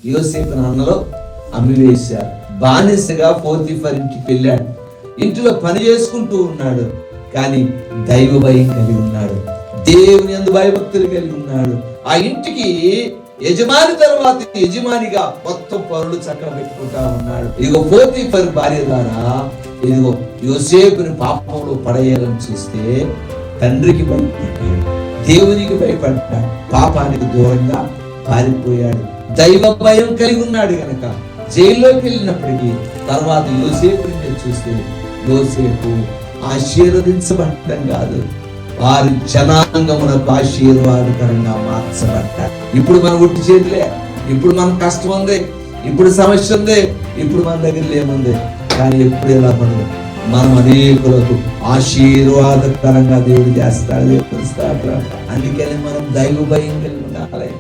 యోసేపుని అన్నలో అమ్మివేశారు. బానిసగా పోతీఫర్ ఇంటికి వెళ్ళాడు. ఇంటిలో పని చేసుకుంటూ ఉన్నాడు. కానీ దైవ భయం కలిగి ఉన్నాడు. దేవుని యందు భయభక్తులు కలిగి ఉన్నాడు. ఆ ఇంటికి యజమాని తర్వాత యజమానిగా మొత్తం పనులు చక్కగా పెట్టుకుంటా ఉన్నాడు. ఇదిగో పోతీఫర్ భార్య ద్వారా ఇదిగో యోసేపుని పాపంలో పడేయాలని చూస్తే తండ్రికి భయపడ్డాడు, దేవునికి భయపడ్డాడు, పాపానికి దూరంగా పారిపోయాడు. దైవ భయం కలిగి ఉన్నాడు గనక జైల్లోకి వెళ్ళినప్పటికీ తర్వాత యోసేపుని చూస్తే యోసేపు ఆశీర్వదించబడటం కాదు, వారి జనాంగమునకు ఆశీర్వాదకరంగా మార్చబడ్డాడు. ఇప్పుడు మన ఒట్టి చేతులే, ఇప్పుడు మన కష్టం ఉంది, ఇప్పుడు సమస్య ఉంది, ఇప్పుడు మన దగ్గర ఏముంది, కానీ ఎప్పుడు ఎలా పడదు, మనం అనేకులకు ఆశీర్వాదకరంగా దేవుడు చేస్తాడు. అందుకని మనం దైవ భయం కలిగి ఉండాలి.